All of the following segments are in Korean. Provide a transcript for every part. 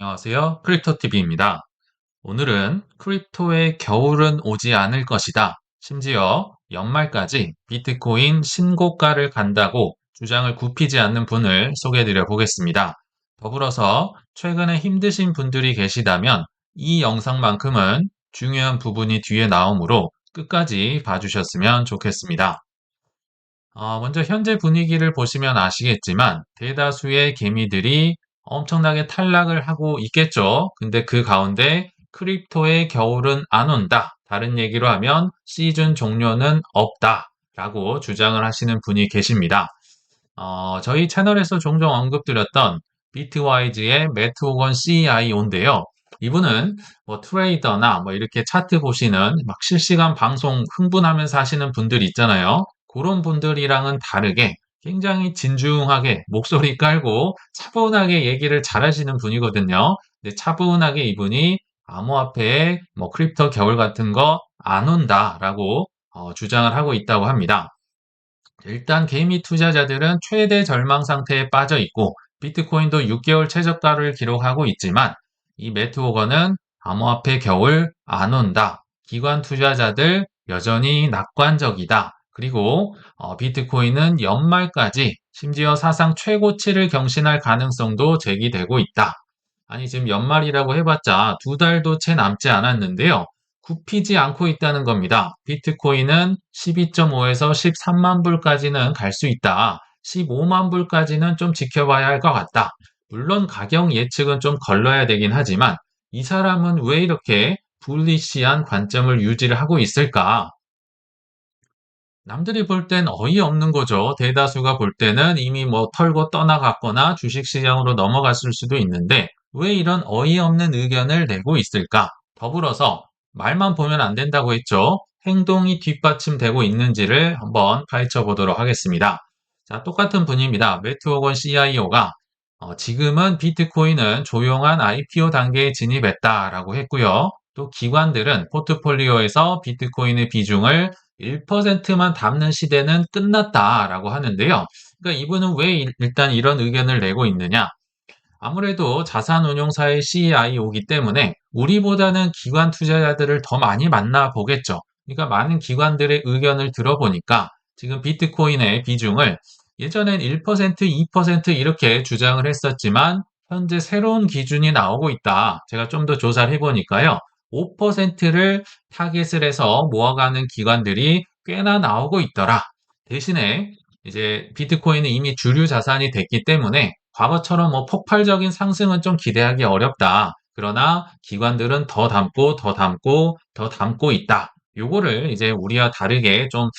안녕하세요. 크립토TV입니다. 오늘은 크립토의 겨울은 오지 않을 것이다. 심지어 연말까지 비트코인 신고가를 간다고 주장을 굽히지 않는 분을 소개해 드려 보겠습니다. 더불어서 최근에 힘드신 분들이 계시다면 이 영상만큼은 중요한 부분이 뒤에 나오므로 끝까지 봐주셨으면 좋겠습니다. 먼저 현재 분위기를 보시면 아시겠지만 대다수의 개미들이 엄청나게 탈락을 하고 있겠죠. 근데 그 가운데 크립토의 겨울은 안 온다. 다른 얘기로 하면 시즌 종료는 없다. 라고 주장을 하시는 분이 계십니다. 저희 채널에서 종종 언급드렸던 비트와이즈의 매트 호건 CIO인데요. 이분은 뭐 트레이더나 뭐 이렇게 차트 보시는 막 실시간 방송 흥분하면서 하시는 분들 있잖아요. 그런 분들이랑은 다르게 굉장히 진중하게 목소리 깔고 차분하게 얘기를 잘하시는 분이거든요. 근데 차분하게 이분이 암호화폐에 뭐 크립토 겨울 같은 거 안 온다라고 주장을 하고 있다고 합니다. 일단 개미 투자자들은 최대 절망 상태에 빠져 있고 비트코인도 6개월 최저가를 기록하고 있지만 이 매트 호건은 암호화폐 겨울 안 온다. 기관 투자자들 여전히 낙관적이다. 그리고 비트코인은 연말까지 심지어 사상 최고치를 경신할 가능성도 제기되고 있다. 아니 지금 연말이라고 해봤자 2달도 채 남지 않았는데요. 굽히지 않고 있다는 겁니다. 비트코인은 12.5에서 13만 불까지는 갈 수 있다. 15만 불까지는 좀 지켜봐야 할 것 같다. 물론 가격 예측은 좀 걸러야 되긴 하지만 이 사람은 왜 이렇게 불리시한 관점을 유지를 하고 있을까? 남들이 볼 땐 어이없는 거죠. 대다수가 볼 때는 이미 뭐 털고 떠나갔거나 주식시장으로 넘어갔을 수도 있는데 왜 이런 어이없는 의견을 내고 있을까? 더불어서 말만 보면 안 된다고 했죠. 행동이 뒷받침되고 있는지를 한번 파헤쳐 보도록 하겠습니다. 자, 똑같은 분입니다. 매트 호건 CIO가 지금은 비트코인은 조용한 IPO 단계에 진입했다라고 했고요. 또 기관들은 포트폴리오에서 비트코인의 비중을 1%만 담는 시대는 끝났다라고 하는데요. 그러니까 이분은 왜 일단 이런 의견을 내고 있느냐? 아무래도 자산운용사의 CIO이기 때문에 우리보다는 기관 투자자들을 더 많이 만나보겠죠. 그러니까 많은 기관들의 의견을 들어보니까 지금 비트코인의 비중을 예전엔 1%, 2% 이렇게 주장을 했었지만 현재 새로운 기준이 나오고 있다. 제가 좀 더 조사를 해보니까요. 5%를 타겟을 해서 모아가는 기관들이 꽤나 나오고 있더라. 대신에 이제 비트코인은 이미 주류 자산이 됐기 때문에 과거처럼 뭐 폭발적인 상승은 좀 기대하기 어렵다. 그러나 기관들은 더 담고 더 담고 더 담고 있다. 요거를 이제 우리와 다르게 좀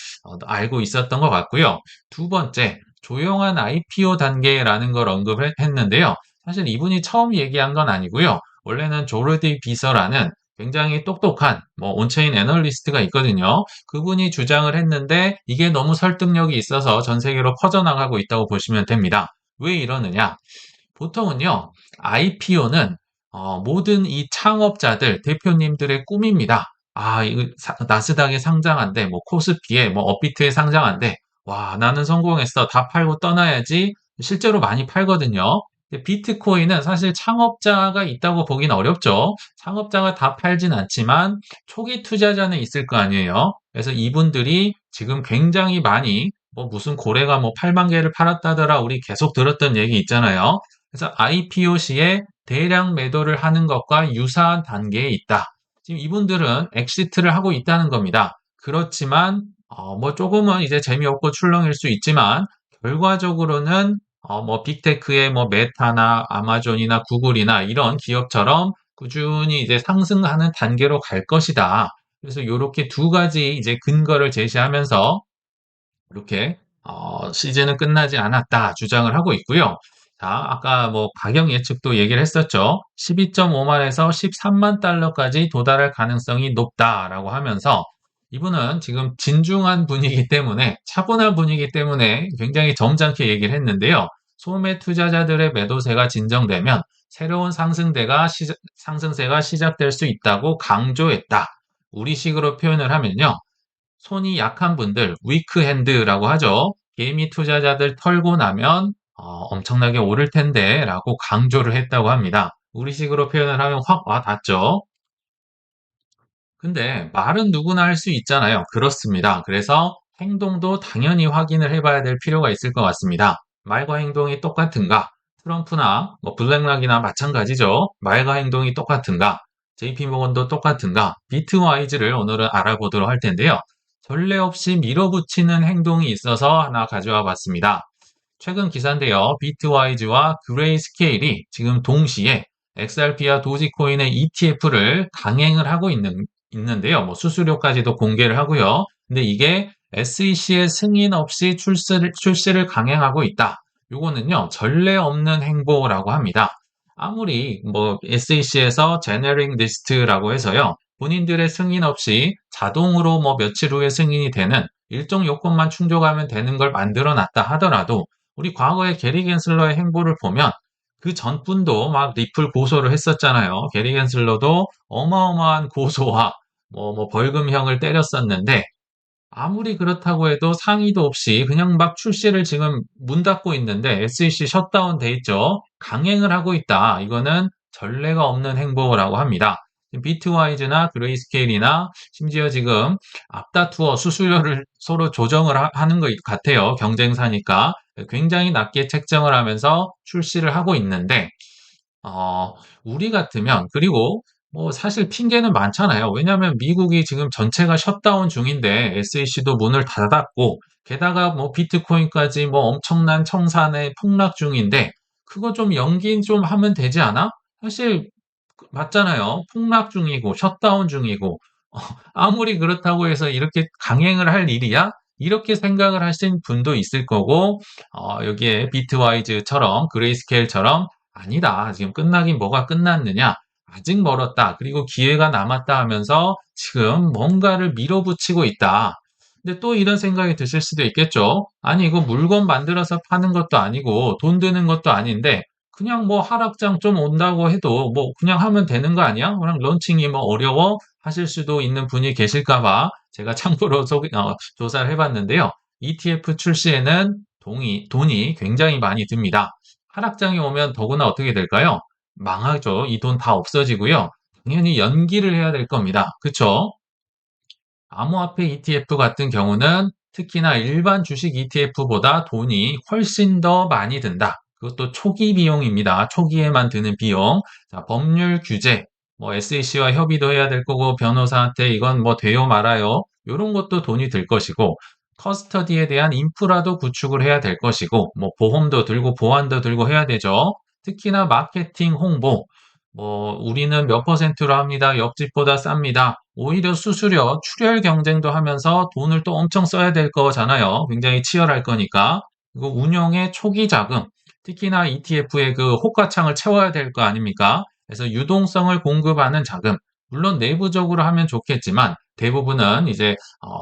알고 있었던 것 같고요. 두 번째, 조용한 IPO 단계라는 걸 언급을 했는데요. 사실 이분이 처음 얘기한 건 아니고요. 원래는 조르디 비서라는 굉장히 똑똑한 뭐 온체인 애널리스트가 있거든요. 그분이 주장을 했는데 이게 너무 설득력이 있어서 전 세계로 퍼져나가고 있다고 보시면 됩니다. 왜 이러느냐? 보통은요, IPO는 모든 이 창업자들, 대표님들의 꿈입니다. 아, 이거 나스닥에 상장한대, 뭐 코스피에, 뭐 업비트에 상장한대. 와, 나는 성공했어. 다 팔고 떠나야지. 실제로 많이 팔거든요. 근데 비트코인은 사실 창업자가 있다고 보긴 어렵죠. 창업자가 다 팔진 않지만 초기 투자자는 있을 거 아니에요. 그래서 이분들이 지금 굉장히 많이 뭐 무슨 고래가 뭐 8만 개를 팔았다더라 우리 계속 들었던 얘기 있잖아요. 그래서 IPO 시에 대량 매도를 하는 것과 유사한 단계에 있다. 지금 이분들은 엑시트를 하고 있다는 겁니다. 그렇지만 뭐 조금은 이제 재미없고 출렁일 수 있지만 결과적으로는 뭐 빅테크의 뭐 메타나 아마존이나 구글이나 이런 기업처럼 꾸준히 이제 상승하는 단계로 갈 것이다. 그래서 이렇게 두 가지 이제 근거를 제시하면서 이렇게 시즌은 끝나지 않았다 주장을 하고 있고요. 자, 아까 뭐 가격 예측도 얘기를 했었죠. 12.5만에서 13만 달러까지 도달할 가능성이 높다라고 하면서 이분은 지금 진중한 분이기 때문에 차분한 분이기 때문에 굉장히 점잖게 얘기를 했는데요. 소매 투자자들의 매도세가 진정되면 새로운 상승세가 시작될 수 있다고 강조했다. 우리식으로 표현을 하면요. 손이 약한 분들, 위크 핸드라고 하죠. 개미 투자자들 털고 나면 엄청나게 오를 텐데 라고 강조를 했다고 합니다. 우리식으로 표현을 하면 확 와 닿죠? 근데 말은 누구나 할 수 있잖아요. 그렇습니다. 그래서 행동도 당연히 확인을 해봐야 될 필요가 있을 것 같습니다. 말과 행동이 똑같은가? 트럼프나 뭐 블랙락이나 마찬가지죠. 말과 행동이 똑같은가? JP 모건도 똑같은가? 비트와이즈를 오늘은 알아보도록 할 텐데요. 전례 없이 밀어붙이는 행동이 있어서 하나 가져와 봤습니다. 최근 기사인데요. 비트와이즈와 그레이스케일이 지금 동시에 XRP와 도지코인의 ETF를 강행을 하고 있는데요. 뭐 수수료까지도 공개를 하고요. 근데 이게 SEC의 승인 없이 출시를 강행하고 있다. 요거는요, 전례 없는 행보라고 합니다. 아무리 뭐 SEC에서 제너링 리스트라고 해서요, 본인들의 승인 없이 자동으로 뭐 며칠 후에 승인이 되는 일정 요건만 충족하면 되는 걸 만들어 놨다 하더라도 우리 과거에 게리 겐슬러의 행보를 보면 그 전분도 막 리플 고소를 했었잖아요. 게리 겐슬러도 어마어마한 고소와 뭐 벌금형을 때렸었는데 아무리 그렇다고 해도 상의도 없이 그냥 막 출시를 지금 문 닫고 있는데 SEC 셧다운 돼 있죠. 강행을 하고 있다. 이거는 전례가 없는 행보라고 합니다. 비트와이즈나 그레이스케일이나 심지어 지금 앞다투어 수수료를 서로 조정을 하는 것 같아요. 경쟁사니까 굉장히 낮게 책정을 하면서 출시를 하고 있는데 어, 우리 같으면, 그리고 뭐 사실 핑계는 많잖아요. 왜냐하면 미국이 지금 전체가 셧다운 중인데 SEC도 문을 닫았고, 게다가 뭐 비트코인까지 뭐 엄청난 청산에 폭락 중인데, 그거 좀 연기 좀 하면 되지 않아? 사실 맞잖아요. 폭락 중이고, 셧다운 중이고, 어, 아무리 그렇다고 해서 이렇게 강행을 할 일이야? 이렇게 생각을 하신 분도 있을 거고, 여기에 비트와이즈처럼, 그레이스케일처럼, 아니다. 지금 끝나긴 뭐가 끝났느냐? 아직 멀었다. 그리고 기회가 남았다 하면서 지금 뭔가를 밀어붙이고 있다. 근데 또 이런 생각이 드실 수도 있겠죠. 아니, 이거 물건 만들어서 파는 것도 아니고, 돈 드는 것도 아닌데, 그냥 뭐 하락장 좀 온다고 해도 뭐 그냥 하면 되는 거 아니야? 그냥 런칭이 뭐 어려워 하실 수도 있는 분이 계실까 봐 제가 참고로 조사를 해봤는데요. ETF 출시에는 돈이 굉장히 많이 듭니다. 하락장이 오면 더구나 어떻게 될까요? 망하죠. 이 돈 다 없어지고요. 당연히 연기를 해야 될 겁니다. 그쵸? 암호화폐 ETF 같은 경우는 특히나 일반 주식 ETF보다 돈이 훨씬 더 많이 든다. 그것도 초기 비용입니다. 초기에만 드는 비용. 자, 법률 규제, 뭐 SEC와 협의도 해야 될 거고 변호사한테 이건 뭐 돼요 말아요. 이런 것도 돈이 들 것이고 커스터디에 대한 인프라도 구축을 해야 될 것이고 뭐 보험도 들고 보안도 들고 해야 되죠. 특히나 마케팅 홍보, 뭐 우리는 몇 퍼센트로 합니다. 옆집보다 쌉니다. 오히려 수수료, 출혈 경쟁도 하면서 돈을 또 엄청 써야 될 거잖아요. 굉장히 치열할 거니까. 그리고 운영의 초기 자금, 특히나 ETF의 그 호가창을 채워야 될 거 아닙니까? 그래서 유동성을 공급하는 자금, 물론 내부적으로 하면 좋겠지만 대부분은 이제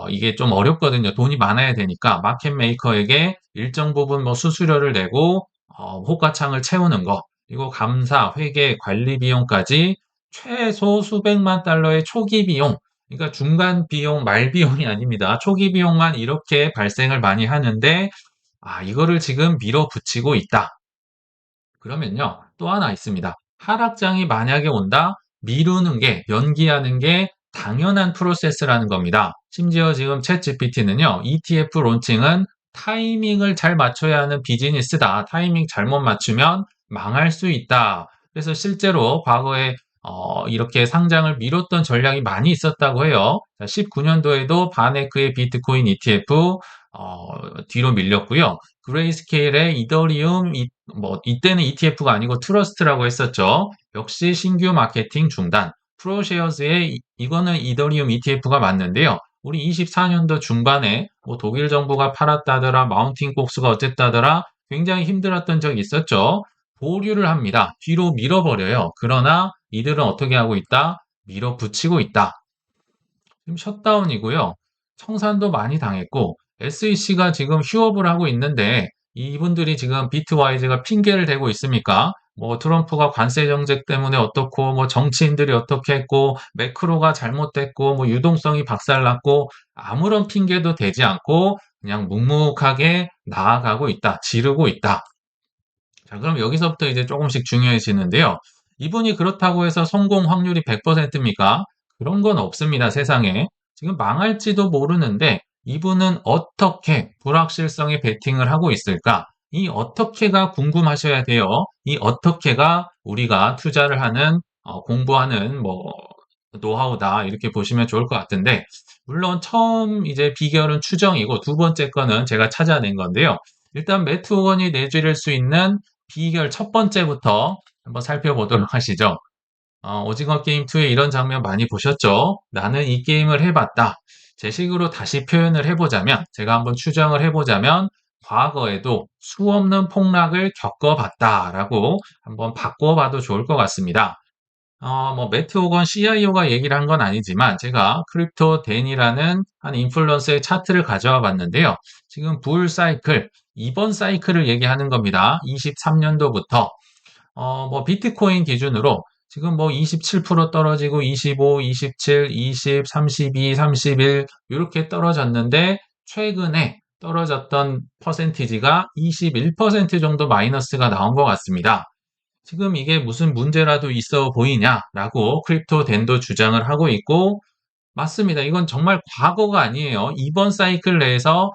이게 좀 어렵거든요. 돈이 많아야 되니까 마켓 메이커에게 일정 부분 뭐 수수료를 내고 호가창을 채우는 거. 그리고 감사, 회계, 관리 비용까지 최소 수백만 달러의 초기 비용, 그러니까 중간 비용, 말 비용이 아닙니다. 초기 비용만 이렇게 발생을 많이 하는데, 이거를 지금 밀어붙이고 있다. 그러면요, 또 하나 있습니다. 하락장이 만약에 온다, 미루는 게, 연기하는 게 당연한 프로세스라는 겁니다. 심지어 지금 챗 GPT는요, ETF 론칭은 타이밍을 잘 맞춰야 하는 비즈니스다. 타이밍 잘못 맞추면 망할 수 있다. 그래서 실제로 과거에 이렇게 상장을 미뤘던 전략이 많이 있었다고 해요. 19년도에도 바네크의 비트코인 ETF 뒤로 밀렸고요. 그레이스케일의 이더리움, 뭐 이때는 ETF가 아니고 트러스트라고 했었죠. 역시 신규 마케팅 중단. 프로쉐어즈의 이거는 이더리움 ETF가 맞는데요. 우리 24년도 중반에 뭐 독일 정부가 팔았다더라, 마운틴 kok스가 어쨌다더라, 굉장히 힘들었던 적이 있었죠. 보류를 합니다. 뒤로 밀어버려요. 그러나 이들은 어떻게 하고 있다? 밀어붙이고 있다. 지금 셧다운이고요. 청산도 많이 당했고 SEC가 지금 휴업을 하고 있는데 이분들이 지금 비트와이즈가 핑계를 대고 있습니까? 뭐 트럼프가 관세 정책 때문에 어떻고 뭐 정치인들이 어떻게 했고 매크로가 잘못됐고 뭐 유동성이 박살났고 아무런 핑계도 대지 않고 그냥 묵묵하게 나아가고 있다. 지르고 있다. 자, 그럼 여기서부터 이제 조금씩 중요해지는데요. 이분이 그렇다고 해서 성공 확률이 100%입니까? 그런 건 없습니다, 세상에. 지금 망할지도 모르는데 이분은 어떻게 불확실성에 베팅을 하고 있을까? 이 어떻게가 궁금하셔야 돼요. 이 어떻게가 우리가 투자를 하는, 공부하는 노하우다. 이렇게 보시면 좋을 것 같은데, 물론 처음 이제 비결은 추정이고 두 번째 거는 제가 찾아낸 건데요. 일단 매트 오건이 내줄 수 있는 비결 첫 번째부터 한번 살펴보도록 하시죠. 오징어 게임 2에 이런 장면 많이 보셨죠? 나는 이 게임을 해봤다. 제 식으로 다시 표현을 해보자면, 제가 한번 추정을 해보자면, 과거에도 수없는 폭락을 겪어봤다라고 한번 바꿔봐도 좋을 것 같습니다. 매트 오건 CIO가 얘기를 한 건 아니지만, 제가 크립토 댄이라는 한 인플루언서의 차트를 가져와 봤는데요. 지금 불 사이클, 이번 사이클을 얘기하는 겁니다. 23년도부터. 비트코인 기준으로 지금 27% 떨어지고 25, 27, 20, 32, 31 이렇게 떨어졌는데 최근에 떨어졌던 퍼센티지가 21% 정도 마이너스가 나온 것 같습니다. 지금 이게 무슨 문제라도 있어 보이냐라고 크립토 댄도 주장을 하고 있고 맞습니다. 이건 정말 과거가 아니에요. 이번 사이클 내에서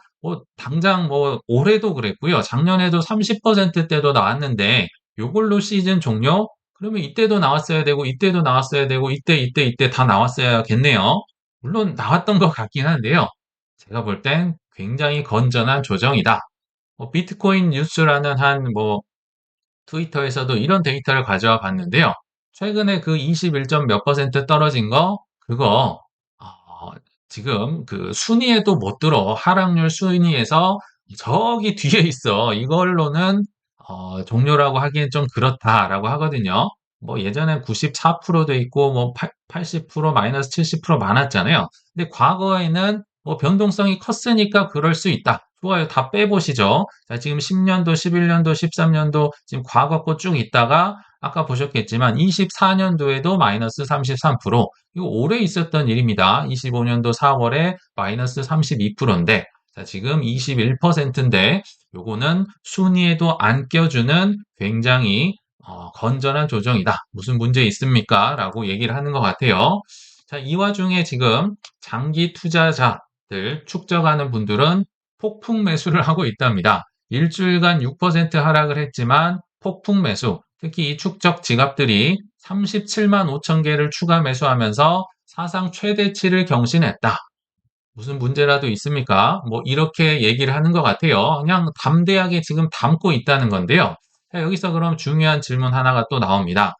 당장 올해도 그랬고요. 작년에도 30%대도 나왔는데 요걸로 시즌 종료? 그러면 이때도 나왔어야 되고 이때도 나왔어야 되고 이때 다 나왔어야겠네요. 물론 나왔던 것 같긴 한데요. 제가 볼 땐 굉장히 건전한 조정이다. 비트코인 뉴스라는 한 트위터에서도 이런 데이터를 가져와 봤는데요. 최근에 그 21점 몇 퍼센트 떨어진 거, 그거, 어, 지금 그 순위에도 못 들어. 하락률 순위에서 저기 뒤에 있어. 이걸로는, 종료라고 하기엔 좀 그렇다라고 하거든요. 예전엔 94%도 있고, 80% 마이너스 70% 많았잖아요. 근데 과거에는 변동성이 컸으니까 그럴 수 있다. 좋아요. 다 빼보시죠. 자, 지금 10년도, 11년도, 13년도 지금 과거 거 쭉 있다가 아까 보셨겠지만 24년도에도 마이너스 33%. 이거 오래 있었던 일입니다. 25년도 4월에 마이너스 32%인데 자, 지금 21%인데 요거는 순위에도 안 껴주는 굉장히 건전한 조정이다. 무슨 문제 있습니까? 라고 얘기를 하는 것 같아요. 자, 이 와중에 지금 장기 투자자들 축적하는 분들은 폭풍 매수를 하고 있답니다. 일주일간 6% 하락을 했지만 폭풍 매수, 특히 이 축적 지갑들이 37만 5천 개를 추가 매수하면서 사상 최대치를 경신했다. 무슨 문제라도 있습니까? 이렇게 얘기를 하는 것 같아요. 그냥 담대하게 지금 담고 있다는 건데요. 자, 여기서 그럼 중요한 질문 하나가 또 나옵니다.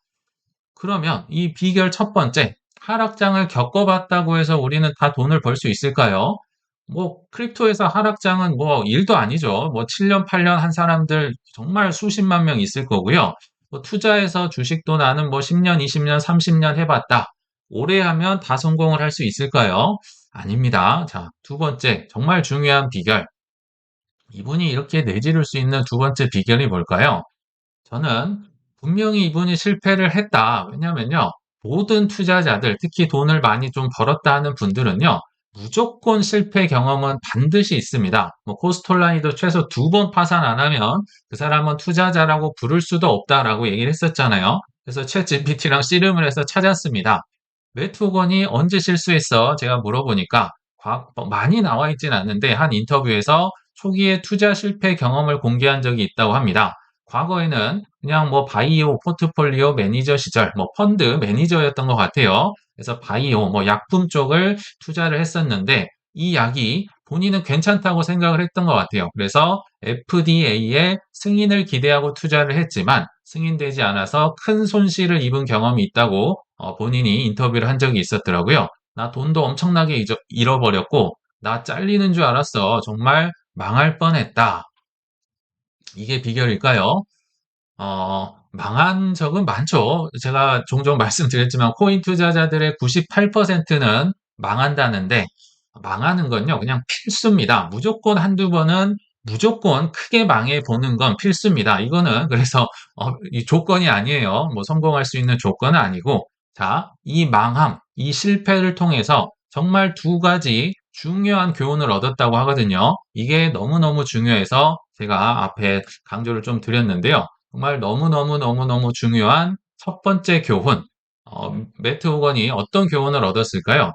그러면 이 비결 첫 번째, 하락장을 겪어봤다고 해서 우리는 다 돈을 벌 수 있을까요? 크립토에서 하락장은 일도 아니죠. 7년, 8년 한 사람들 정말 수십만 명 있을 거고요. 투자해서 주식도 나는 10년, 20년, 30년 해봤다. 오래 하면 다 성공을 할 수 있을까요? 아닙니다. 자, 두 번째, 정말 중요한 비결. 이분이 이렇게 내지를 수 있는 두 번째 비결이 뭘까요? 저는 분명히 이분이 실패를 했다. 왜냐면요. 모든 투자자들, 특히 돈을 많이 좀 벌었다 하는 분들은요. 무조건 실패 경험은 반드시 있습니다. 코스톨라니도 최소 2번 파산 안 하면 그 사람은 투자자라고 부를 수도 없다라고 얘기를 했었잖아요. 그래서 챗 GPT랑 씨름을 해서 찾았습니다. 매투건이 언제 실수했어? 제가 물어보니까 많이 나와 있진 않는데 한 인터뷰에서 초기에 투자 실패 경험을 공개한 적이 있다고 합니다. 과거에는 그냥 바이오 포트폴리오 매니저 시절, 펀드 매니저였던 것 같아요. 그래서 바이오, 약품 쪽을 투자를 했었는데 이 약이 본인은 괜찮다고 생각을 했던 것 같아요. 그래서 FDA의 승인을 기대하고 투자를 했지만 승인되지 않아서 큰 손실을 입은 경험이 있다고 본인이 인터뷰를 한 적이 있었더라고요. 나 돈도 엄청나게 잃어버렸고 나 잘리는 줄 알았어. 정말 망할 뻔했다. 이게 비결일까요? 망한 적은 많죠. 제가 종종 말씀드렸지만 코인 투자자들의 98%는 망한다는데 망하는 건요, 그냥 필수입니다. 무조건 한두 번은 무조건 크게 망해 보는 건 필수입니다. 이거는 그래서 이 조건이 아니에요. 성공할 수 있는 조건은 아니고 자, 이 망함, 이 실패를 통해서 정말 두 가지 중요한 교훈을 얻었다고 하거든요. 이게 너무너무 중요해서 제가 앞에 강조를 좀 드렸는데요. 정말 너무너무 중요한 첫 번째 교훈. 매트 호건이 어떤 교훈을 얻었을까요?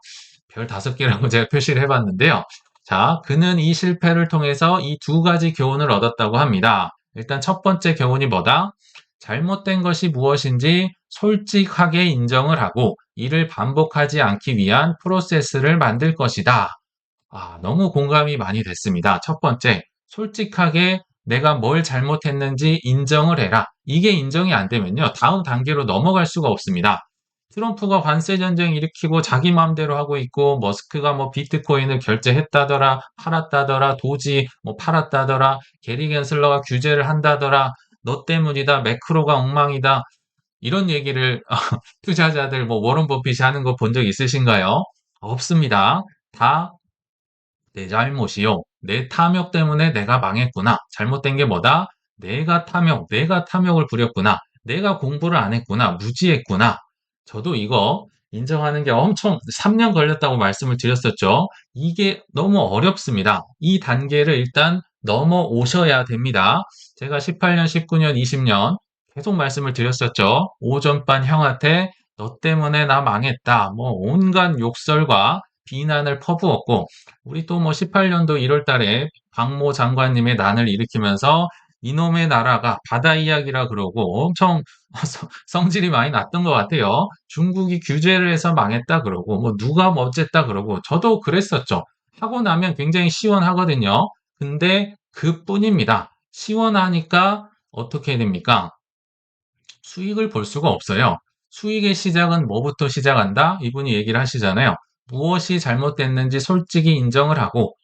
별 5개라고 제가 표시를 해봤는데요. 자, 그는 이 실패를 통해서 이 두 가지 교훈을 얻었다고 합니다. 일단 첫 번째 교훈이 뭐다? 잘못된 것이 무엇인지 솔직하게 인정을 하고 이를 반복하지 않기 위한 프로세스를 만들 것이다. 너무 공감이 많이 됐습니다. 첫 번째, 솔직하게 내가 뭘 잘못했는지 인정을 해라. 이게 인정이 안 되면요, 다음 단계로 넘어갈 수가 없습니다. 트럼프가 관세 전쟁 일으키고 자기 마음대로 하고 있고, 머스크가 뭐 비트코인을 결제했다더라, 팔았다더라, 도지 뭐 팔았다더라, 게리 겐슬러가 규제를 한다더라, 너 때문이다, 매크로가 엉망이다, 이런 얘기를 투자자들 뭐 워런 버핏이 하는 거 본 적 있으신가요? 없습니다. 다 내 잘못이요. 내 탐욕 때문에 내가 망했구나. 잘못된 게 뭐다? 내가 탐욕을 부렸구나. 내가 공부를 안 했구나. 무지했구나. 저도 이거 인정하는 게 엄청 3년 걸렸다고 말씀을 드렸었죠. 이게 너무 어렵습니다. 이 단계를 일단 넘어오셔야 됩니다. 제가 18년, 19년, 20년 계속 말씀을 드렸었죠. 오전반 형한테 너 때문에 나 망했다. 뭐 온갖 욕설과 비난을 퍼부었고, 우리 또 뭐 18년도 1월 달에 박모 장관님의 난을 일으키면서 이놈의 나라가 바다 이야기라 그러고 엄청 성질이 많이 났던 것 같아요. 중국이 규제를 해서 망했다 그러고 뭐 누가 뭐 어쨌다 그러고 저도 그랬었죠. 하고 나면 굉장히 시원하거든요. 근데 그뿐입니다. 시원하니까 어떻게 됩니까? 수익을 볼 수가 없어요. 수익의 시작은 뭐부터 시작한다? 이분이 얘기를 하시잖아요. 무엇이 잘못됐는지 솔직히 인정을 하고,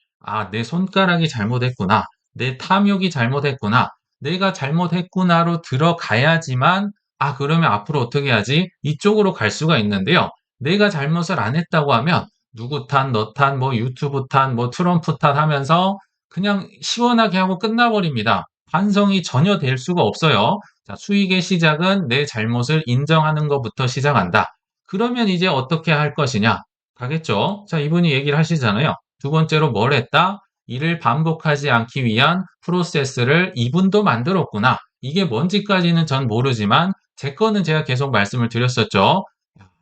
내 손가락이 잘못했구나. 내 탐욕이 잘못했구나. 내가 잘못했구나로 들어가야지만, 그러면 앞으로 어떻게 하지? 이쪽으로 갈 수가 있는데요. 내가 잘못을 안 했다고 하면, 누구 탓, 너 탓, 뭐 유튜브 탓, 뭐 트럼프 탓 하면서 그냥 시원하게 하고 끝나버립니다. 반성이 전혀 될 수가 없어요. 자, 수익의 시작은 내 잘못을 인정하는 것부터 시작한다. 그러면 이제 어떻게 할 것이냐? 가겠죠? 자, 이분이 얘기를 하시잖아요. 두 번째로 뭘 했다? 이를 반복하지 않기 위한 프로세스를 이분도 만들었구나. 이게 뭔지까지는 전 모르지만 제 거는 제가 계속 말씀을 드렸었죠.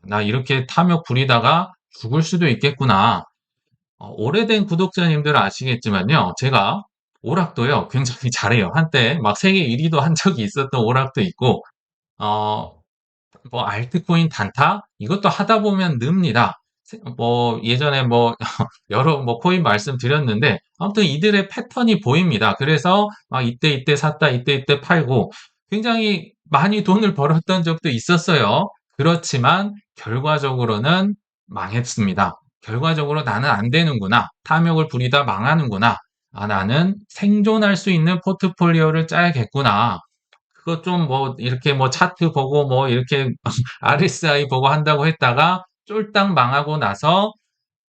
나 이렇게 탐욕 부리다가 죽을 수도 있겠구나. 오래된 구독자님들은 아시겠지만요. 제가 오락도요, 굉장히 잘해요. 한때 막 세계 1위도 한 적이 있었던 오락도 있고, 어, 뭐 알트코인 단타? 이것도 하다 보면 늡니다. 뭐 예전에 뭐 여러 뭐 코인 말씀드렸는데 아무튼 이들의 패턴이 보입니다. 그래서 막 이때 샀다 이때 팔고 굉장히 많이 돈을 벌었던 적도 있었어요. 그렇지만 결과적으로는 망했습니다. 결과적으로 나는 안 되는구나. 탐욕을 부리다 망하는구나. 나는 생존할 수 있는 포트폴리오를 짜야겠구나. 그거 좀 뭐 이렇게 뭐 차트 보고 뭐 이렇게 RSI 보고 한다고 했다가 쫄딱 망하고 나서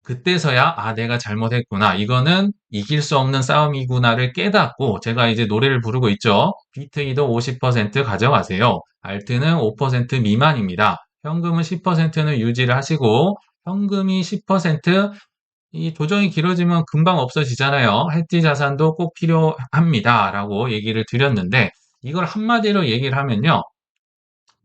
그때서야 내가 잘못했구나. 이거는 이길 수 없는 싸움이구나를 깨닫고 제가 이제 노래를 부르고 있죠. 비트이도 50% 가져가세요. 알트는 5% 미만입니다. 현금은 10%는 유지를 하시고 현금이 10%, 이 조정이 길어지면 금방 없어지잖아요. 해지 자산도 꼭 필요합니다. 라고 얘기를 드렸는데 이걸 한마디로 얘기를 하면요.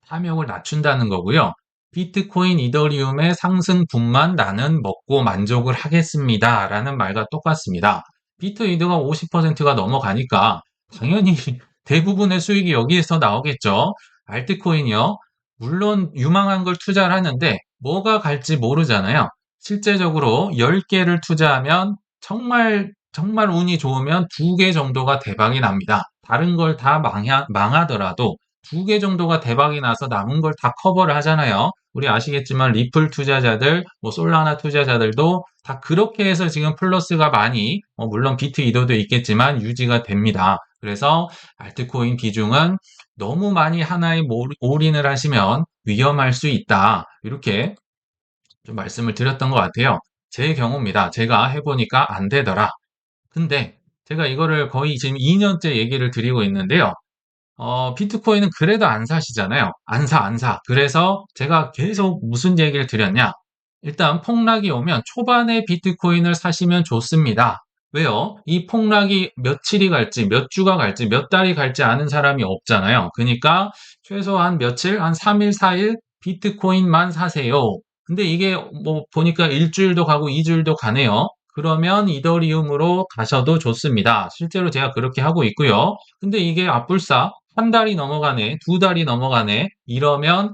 탐욕을 낮춘다는 거고요. 비트코인, 이더리움의 상승분만 나는 먹고 만족을 하겠습니다. 라는 말과 똑같습니다. 비트이더가 50%가 넘어가니까 당연히 대부분의 수익이 여기에서 나오겠죠. 알트코인이요. 물론 유망한 걸 투자를 하는데 뭐가 갈지 모르잖아요. 실제적으로 10개를 투자하면 정말 운이 좋으면 2개 정도가 대박이 납니다. 다른 걸 다 망하더라도 2개 정도가 대박이 나서 남은 걸 다 커버를 하잖아요. 우리 아시겠지만 리플 투자자들, 뭐 솔라나 투자자들도 다 그렇게 해서 지금 플러스가 많이, 물론 비트 이더도 있겠지만 유지가 됩니다. 그래서 알트코인 비중은 너무 많이 하나에 올인을 하시면 위험할 수 있다. 이렇게 좀 말씀을 드렸던 것 같아요. 제 경우입니다. 제가 해보니까 안 되더라. 근데 제가 이거를 거의 지금 2년째 얘기를 드리고 있는데요. 비트코인은 그래도 안 사시잖아요. 안 사. 그래서 제가 계속 무슨 얘기를 드렸냐. 일단 폭락이 오면 초반에 비트코인을 사시면 좋습니다. 왜요? 이 폭락이 며칠이 갈지, 몇 주가 갈지, 몇 달이 갈지 아는 사람이 없잖아요. 그러니까 최소한 며칠, 한 3일, 4일 비트코인만 사세요. 근데 이게 뭐 보니까 일주일도 가고 2주일도 가네요. 그러면 이더리움으로 가셔도 좋습니다. 실제로 제가 그렇게 하고 있고요. 근데 이게 앞불사 한 달이 넘어가네, 두 달이 넘어가네. 이러면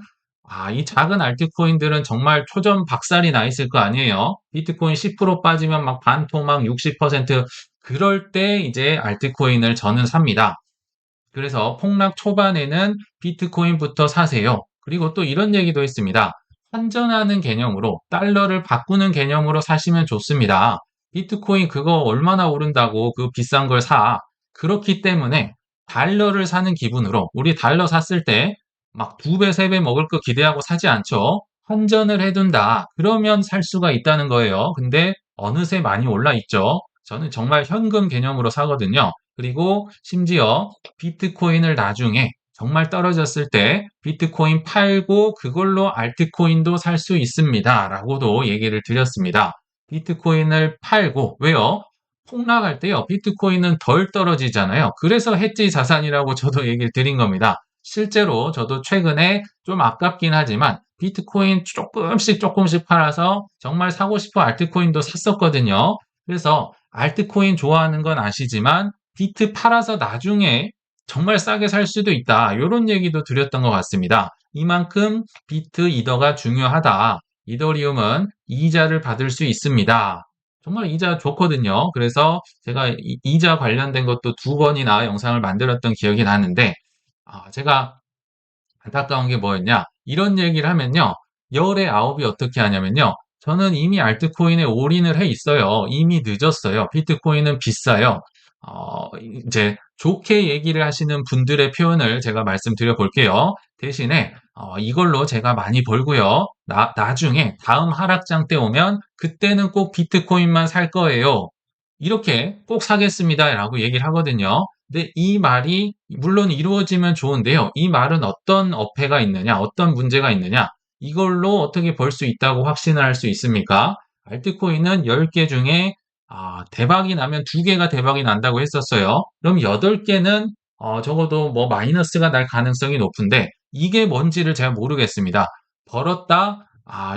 이 작은 알트코인들은 정말 초전 박살이 나 있을 거 아니에요. 비트코인 10% 빠지면 막 반토막 60% 그럴 때 이제 알트코인을 저는 삽니다. 그래서 폭락 초반에는 비트코인부터 사세요. 그리고 또 이런 얘기도 했습니다. 환전하는 개념으로 달러를 바꾸는 개념으로 사시면 좋습니다. 비트코인 그거 얼마나 오른다고 그 비싼 걸 사. 그렇기 때문에 달러를 사는 기분으로 우리 달러 샀을 때 막 두 배, 세 배 먹을 거 기대하고 사지 않죠. 환전을 해둔다. 그러면 살 수가 있다는 거예요. 근데 어느새 많이 올라 있죠. 저는 정말 현금 개념으로 사거든요. 그리고 심지어 비트코인을 나중에 정말 떨어졌을 때 비트코인 팔고 그걸로 알트코인도 살 수 있습니다. 라고도 얘기를 드렸습니다. 비트코인을 팔고, 왜요? 폭락할 때요, 비트코인은 덜 떨어지잖아요. 그래서 해지 자산이라고 저도 얘기를 드린 겁니다. 실제로 저도 최근에 좀 아깝긴 하지만 비트코인 조금씩 팔아서 정말 사고 싶어 알트코인도 샀었거든요. 그래서 알트코인 좋아하는 건 아시지만 비트 팔아서 나중에 정말 싸게 살 수도 있다. 이런 얘기도 드렸던 것 같습니다. 이만큼 비트 이더가 중요하다. 이더리움은 이자를 받을 수 있습니다. 정말 이자 좋거든요. 그래서 제가 이자 관련된 것도 두 번이나 영상을 만들었던 기억이 나는데, 제가 안타까운 게 뭐였냐? 이런 얘기를 하면요. 열의 아홉이 어떻게 하냐면요. 저는 이미 알트코인에 올인을 해 있어요. 이미 늦었어요. 비트코인은 비싸요. 이제 좋게 얘기를 하시는 분들의 표현을 제가 말씀드려 볼게요. 대신에 이걸로 제가 많이 벌고요. 나중에 다음 하락장 때 오면 그때는 꼭 비트코인만 살 거예요. 이렇게 꼭 사겠습니다라고 얘기를 하거든요. 근데 이 말이 물론 이루어지면 좋은데요. 이 말은 어떤 어폐가 있느냐, 어떤 문제가 있느냐, 이걸로 어떻게 벌 수 있다고 확신을 할 수 있습니까? 알트코인은 10개 중에 대박이 나면 2개가 대박이 난다고 했었어요. 그럼 8개는 적어도 뭐 마이너스가 날 가능성이 높은데 이게 뭔지를 제가 모르겠습니다. 벌었다?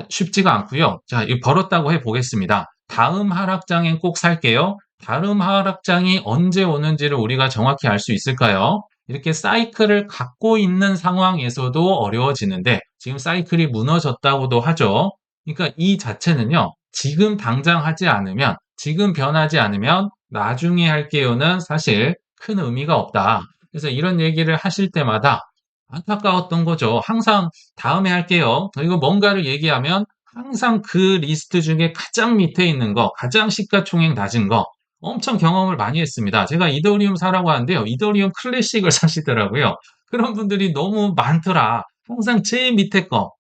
쉽지가 않고요. 자, 이 벌었다고 해 보겠습니다. 다음 하락장엔 꼭 살게요. 다음 하락장이 언제 오는지를 우리가 정확히 알 수 있을까요? 이렇게 사이클을 갖고 있는 상황에서도 어려워지는데 지금 사이클이 무너졌다고도 하죠. 그러니까 이 자체는요. 지금 당장 하지 않으면 지금 변하지 않으면 나중에 할게요는 사실 큰 의미가 없다. 그래서 이런 얘기를 하실 때마다 안타까웠던 거죠. 항상 다음에 할게요. 이거 뭔가를 얘기하면 항상 그 리스트 중에 가장 밑에 있는 거, 가장 시가총액 낮은 거, 엄청 경험을 많이 했습니다. 제가 이더리움 사라고 하는데요. 이더리움 클래식을 사시더라고요. 그런 분들이 너무 많더라. 항상 제일 밑에 거.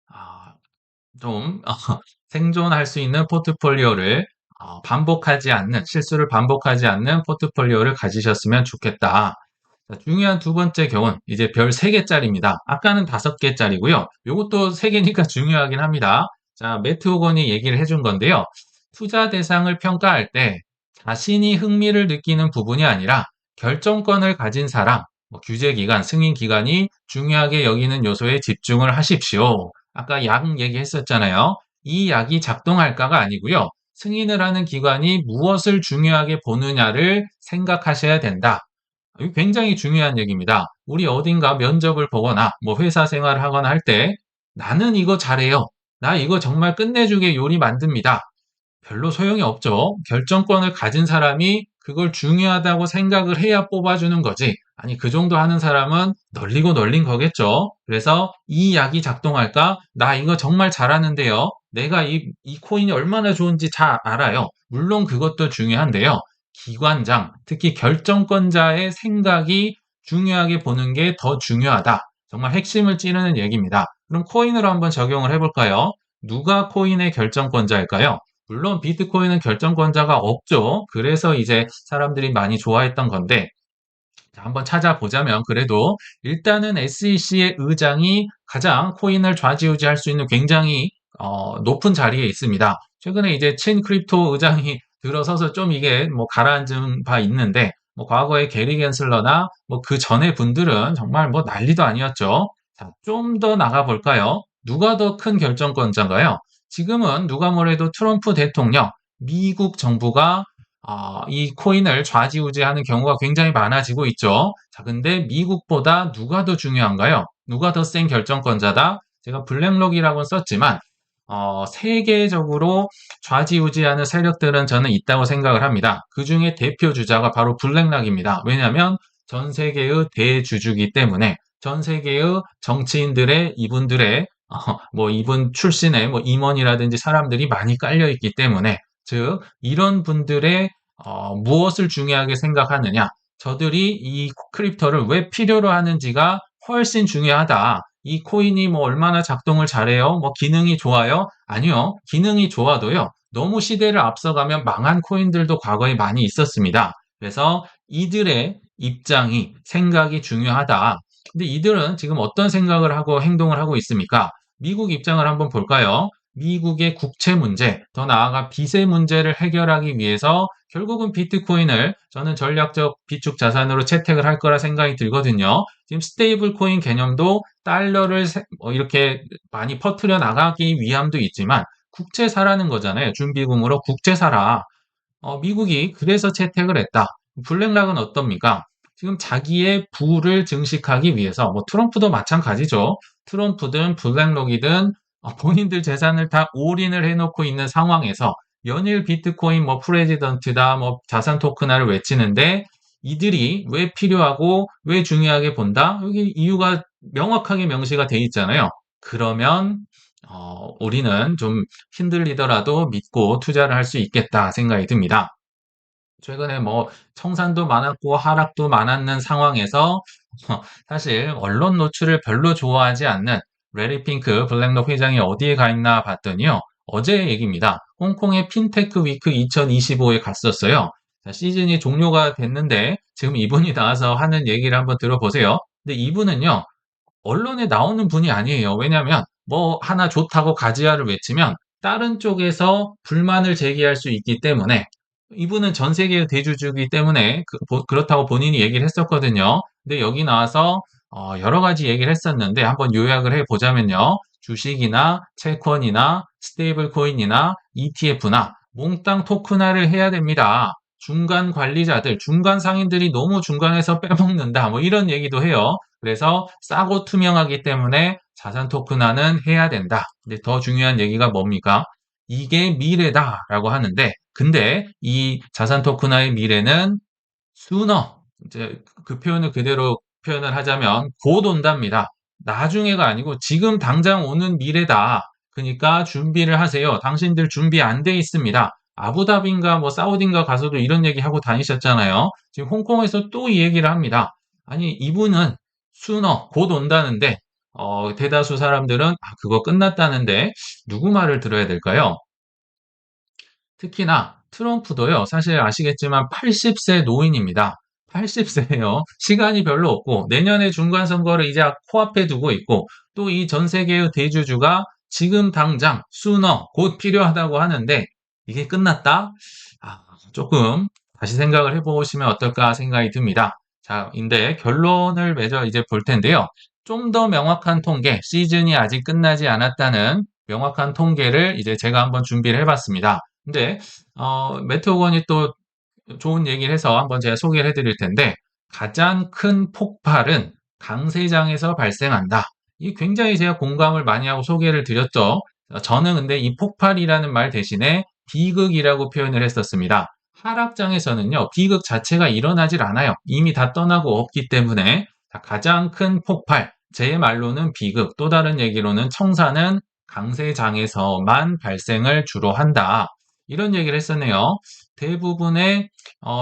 아, 좀 생존할 수 있는 포트폴리오를 반복하지 않는, 실수를 반복하지 않는 포트폴리오를 가지셨으면 좋겠다. 자, 중요한 두 번째 교훈, 이제 별 3개짜리입니다. 아까는 5개짜리고요. 요것도 3개니까 중요하긴 합니다. 자, 매트 호건이 얘기를 해준 건데요. 투자 대상을 평가할 때 자신이 흥미를 느끼는 부분이 아니라 결정권을 가진 사람, 뭐 규제 기관, 승인 기관이 중요하게 여기는 요소에 집중을 하십시오. 아까 약 얘기했었잖아요. 이 약이 작동할까가 아니고요. 승인을 하는 기관이 무엇을 중요하게 보느냐를 생각하셔야 된다. 이거 굉장히 중요한 얘기입니다. 우리 어딘가 면접을 보거나 뭐 회사 생활을 하거나 할 때 나는 이거 잘해요. 나 이거 정말 끝내주게 요리 만듭니다. 별로 소용이 없죠. 결정권을 가진 사람이 그걸 중요하다고 생각을 해야 뽑아주는 거지. 아니, 그 정도 하는 사람은 널리고 널린 거겠죠. 그래서 이 약이 작동할까? 나 이거 정말 잘하는데요. 내가 이 코인이 얼마나 좋은지 잘 알아요. 물론 그것도 중요한데요. 기관장, 특히 결정권자의 생각이 중요하게 보는 게 더 중요하다. 정말 핵심을 찌르는 얘기입니다. 그럼 코인으로 한번 적용을 해볼까요? 누가 코인의 결정권자일까요? 물론 비트코인은 결정권자가 없죠. 그래서 이제 사람들이 많이 좋아했던 건데, 자, 한번 찾아보자면 그래도 일단은 SEC의 의장이 가장 코인을 좌지우지할 수 있는 굉장히 높은 자리에 있습니다. 최근에 이제 친 크립토 의장이 들어서서 좀 이게 뭐 가라앉은 바 있는데 뭐 과거에 게리 겐슬러나 뭐 그 전에 분들은 정말 뭐 난리도 아니었죠. 자, 좀 더 나가 볼까요? 누가 더 큰 결정권자인가요? 지금은 누가 뭐래도 트럼프 대통령, 미국 정부가 이 코인을 좌지우지하는 경우가 굉장히 많아지고 있죠. 자, 근데 미국보다 누가 더 중요한가요? 누가 더 센 결정권자다? 제가 블랙록이라고 썼지만 세계적으로 좌지우지하는 세력들은 저는 있다고 생각을 합니다. 그 중에 대표 주자가 바로 블랙락입니다. 왜냐하면 전 세계의 대주주기 때문에 전 세계의 정치인들의 이분들의 뭐 이분 출신의 뭐 임원이라든지 사람들이 많이 깔려 있기 때문에 즉 이런 분들의 무엇을 중요하게 생각하느냐 저들이 이 크립토를 왜 필요로 하는지가 훨씬 중요하다. 이 코인이 뭐 얼마나 작동을 잘해요? 뭐 기능이 좋아요? 아니요. 기능이 좋아도요. 너무 시대를 앞서가면 망한 코인들도 과거에 많이 있었습니다. 그래서 이들의 입장이, 생각이 중요하다. 근데 이들은 지금 어떤 생각을 하고 행동을 하고 있습니까? 미국 입장을 한번 볼까요? 미국의 국채 문제, 더 나아가 빚의 문제를 해결하기 위해서 결국은 비트코인을 저는 전략적 비축 자산으로 채택을 할 거라 생각이 들거든요. 지금 스테이블 코인 개념도 달러를 이렇게 많이 퍼뜨려 나가기 위함도 있지만 국채 사라는 거잖아요. 준비금으로 국채 사라. 미국이 그래서 채택을 했다. 블랙락은 어떻습니까? 지금 자기의 부를 증식하기 위해서 뭐 트럼프도 마찬가지죠. 트럼프든 블랙록이든 본인들 재산을 다 올인을 해놓고 있는 상황에서 연일 비트코인 뭐 프레지던트다 뭐 자산 토큰화를 외치는데 이들이 왜 필요하고 왜 중요하게 본다? 여기 이유가 명확하게 명시가 돼 있잖아요. 그러면 우리는 좀 힘들리더라도 믿고 투자를 할 수 있겠다 생각이 듭니다. 최근에 뭐 청산도 많았고 하락도 많았는 상황에서 사실 언론 노출을 별로 좋아하지 않는 레리 핑크 블랙록 회장이 어디에 가 있나 봤더니요. 어제 얘기입니다. 홍콩의 핀테크 위크 2025에 갔었어요. 자, 시즌이 종료가 됐는데 지금 이분이 나와서 하는 얘기를 한번 들어보세요. 근데 이분은요. 언론에 나오는 분이 아니에요. 왜냐하면 뭐 하나 좋다고 가지야를 외치면 다른 쪽에서 불만을 제기할 수 있기 때문에 이분은 전 세계의 대주주이기 때문에 그렇다고 본인이 얘기를 했었거든요. 근데 여기 나와서 여러 가지 얘기를 했었는데 한번 요약을 해보자면요. 주식이나 채권이나 스테이블 코인이나 ETF나 몽땅 토큰화를 해야 됩니다. 중간 관리자들, 중간 상인들이 너무 중간에서 빼먹는다. 뭐 이런 얘기도 해요. 그래서 싸고 투명하기 때문에 자산 토큰화는 해야 된다. 근데 더 중요한 얘기가 뭡니까? 이게 미래다라고 하는데, 근데 이 자산 토큰화의 미래는 sooner, 이제 그 표현을 그대로 표현을 하자면 곧 온답니다. 나중에가 아니고 지금 당장 오는 미래다. 그러니까 준비를 하세요. 당신들 준비 안 돼 있습니다. 아부다비인가 뭐 사우디인가 가서도 이런 얘기 하고 다니셨잖아요. 지금 홍콩에서 또 이 얘기를 합니다. 아니 이분은 sooner, 곧 온다는데 대다수 사람들은 그거 끝났다는데 누구 말을 들어야 될까요? 특히나 트럼프도요, 사실 아시겠지만 80세 노인입니다. 80세예요. 시간이 별로 없고 내년에 중간 선거를 이제 코앞에 두고 있고 또 이 전 세계의 대주주가 지금 당장 sooner 곧 필요하다고 하는데 이게 끝났다? 조금 다시 생각을 해보시면 어떨까 생각이 듭니다. 자, 근데 결론을 맺어 이제 볼 텐데요. 좀 더 명확한 통계, 시즌이 아직 끝나지 않았다는 명확한 통계를 이제 제가 한번 준비를 해봤습니다. 근데 매트 오건이 또 좋은 얘기를 해서 한번 제가 소개를 해드릴 텐데 가장 큰 폭발은 강세장에서 발생한다. 이 굉장히 제가 공감을 많이 하고 소개를 드렸죠. 저는 근데 이 폭발이라는 말 대신에 비극이라고 표현을 했었습니다. 하락장에서는요, 비극 자체가 일어나질 않아요. 이미 다 떠나고 없기 때문에 가장 큰 폭발, 제 말로는 비극, 또 다른 얘기로는 청산은 강세장에서만 발생을 주로 한다. 이런 얘기를 했었네요. 대부분의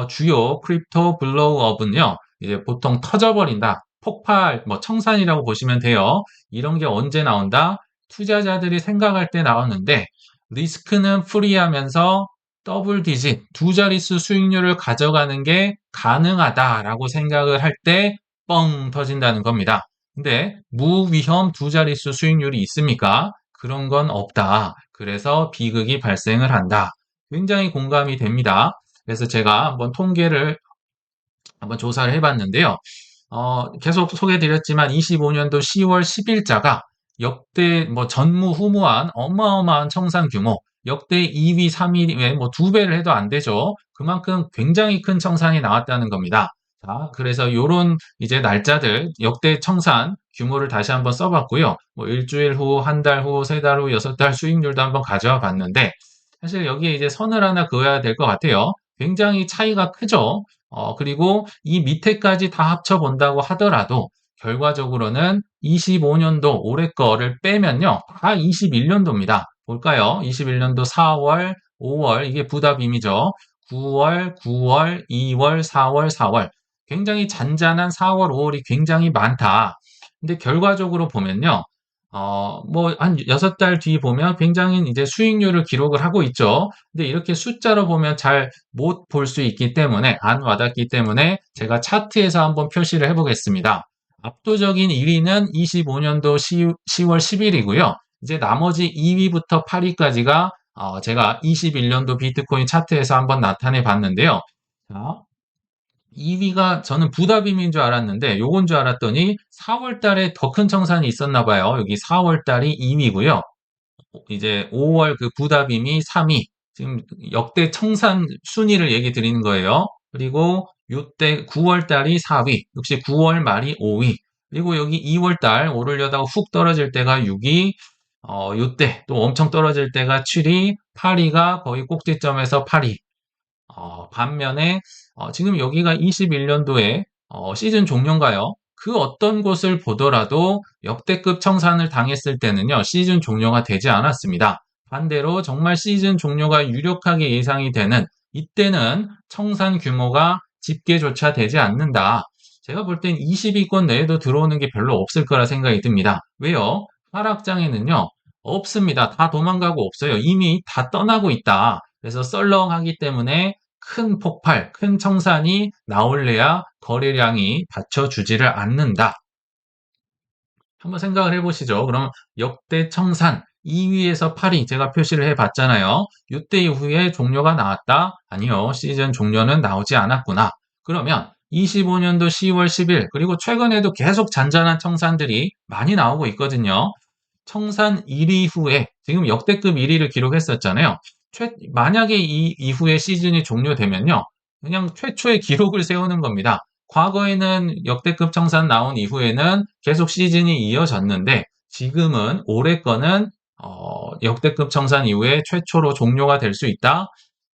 주요 크립토 블로우업은요, 이제 보통 터져버린다. 폭발, 뭐 청산이라고 보시면 돼요. 이런 게 언제 나온다? 투자자들이 생각할 때 나오는데 리스크는 프리하면서 더블 디짓, 두 자릿수 수익률을 가져가는 게 가능하다라고 생각을 할 때 뻥 터진다는 겁니다. 근데 무위험 두 자릿수 수익률이 있습니까? 그런 건 없다. 그래서 비극이 발생을 한다. 굉장히 공감이 됩니다. 그래서 제가 한번 통계를 한번 조사를 해봤는데요. 계속 소개드렸지만 25년도 10월 10일자가 역대 뭐 전무후무한 어마어마한 청산 규모, 역대 2위, 3위에 뭐 2배를 해도 안 되죠. 그만큼 굉장히 큰 청산이 나왔다는 겁니다. 자, 그래서 요런 이제 날짜들, 역대 청산 규모를 다시 한번 써봤고요. 뭐 일주일 후, 한 달 후, 세 달 후, 6달 수익률도 한번 가져와 봤는데, 사실 여기에 이제 선을 하나 그어야 될 것 같아요. 굉장히 차이가 크죠. 그리고 이 밑에까지 다 합쳐본다고 하더라도 결과적으로는 25년도 올해 거를 빼면요. 다 21년도입니다. 볼까요? 21년도 4월, 5월, 이게 부답임이죠. 9월, 9월, 2월, 4월, 4월. 굉장히 잔잔한 4월, 5월이 굉장히 많다. 근데 결과적으로 보면요. 뭐, 한 6달 뒤 보면 굉장히 이제 수익률을 기록을 하고 있죠. 근데 이렇게 숫자로 보면 잘 못 볼 수 있기 때문에, 안 와닿기 때문에 제가 차트에서 한번 표시를 해보겠습니다. 압도적인 1위는 25년도 10월 10일이고요. 이제 나머지 2위부터 8위까지가 제가 21년도 비트코인 차트에서 한번 나타내 봤는데요. 자, 2위가 저는 부다빔인 줄 알았는데 요건 줄 알았더니 4월 달에 더 큰 청산이 있었나 봐요. 여기 4월 달이 2위고요. 이제 5월 그 부다빔이 3위. 지금 역대 청산 순위를 얘기 드리는 거예요. 그리고 요때 9월 달이 4위. 역시 9월 말이 5위. 그리고 여기 2월 달 오르려다가 훅 떨어질 때가 6위. 요때 또 엄청 떨어질 때가 7위. 8위가 거의 꼭지점에서 8위. 반면에 지금 여기가 21년도에 시즌 종료인가요? 그 어떤 곳을 보더라도 역대급 청산을 당했을 때는요, 시즌 종료가 되지 않았습니다. 반대로 정말 시즌 종료가 유력하게 예상이 되는 이때는 청산 규모가 집계조차 되지 않는다. 제가 볼 땐 20위권 내에도 들어오는 게 별로 없을 거라 생각이 듭니다. 왜요? 하락장에는요, 없습니다. 다 도망가고 없어요. 이미 다 떠나고 있다. 그래서 썰렁하기 때문에 큰 폭발, 큰 청산이 나올래야 거래량이 받쳐주지를 않는다. 한번 생각을 해보시죠. 그럼 역대 청산 2위에서 8위 제가 표시를 해봤잖아요. 이때 이후에 종료가 나왔다? 아니요. 시즌 종료는 나오지 않았구나. 그러면 25년도 10월 10일 그리고 최근에도 계속 잔잔한 청산들이 많이 나오고 있거든요. 청산 1위 후에 지금 역대급 1위를 기록했었잖아요. 만약에 이 이후에 시즌이 종료되면요. 그냥 최초의 기록을 세우는 겁니다. 과거에는 역대급 청산 나온 이후에는 계속 시즌이 이어졌는데 지금은 올해 거는 역대급 청산 이후에 최초로 종료가 될 수 있다.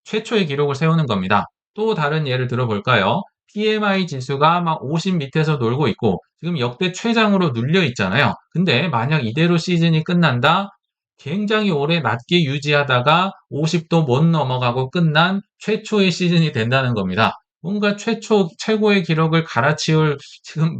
최초의 기록을 세우는 겁니다. 또 다른 예를 들어볼까요? PMI 지수가 막 50 밑에서 놀고 있고 지금 역대 최장으로 눌려 있잖아요. 근데 만약 이대로 시즌이 끝난다? 굉장히 오래 낮게 유지하다가 50도 못 넘어가고 끝난 최초의 시즌이 된다는 겁니다. 뭔가 최고의 기록을 갈아치울 지금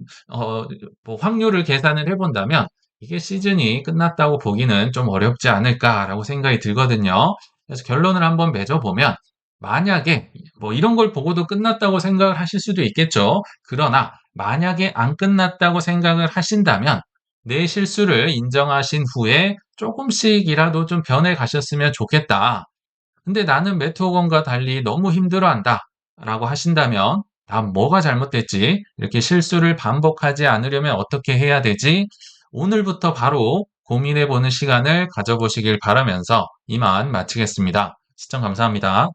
뭐 확률을 계산을 해본다면 이게 시즌이 끝났다고 보기는 좀 어렵지 않을까라고 생각이 들거든요. 그래서 결론을 한번 맺어보면 만약에 뭐 이런 걸 보고도 끝났다고 생각을 하실 수도 있겠죠. 그러나 만약에 안 끝났다고 생각을 하신다면 내 실수를 인정하신 후에 조금씩이라도 좀 변해 가셨으면 좋겠다. 근데 나는 매트호건과 달리 너무 힘들어한다. 라고 하신다면 난 뭐가 잘못됐지? 이렇게 실수를 반복하지 않으려면 어떻게 해야 되지? 오늘부터 바로 고민해보는 시간을 가져보시길 바라면서 이만 마치겠습니다. 시청 감사합니다.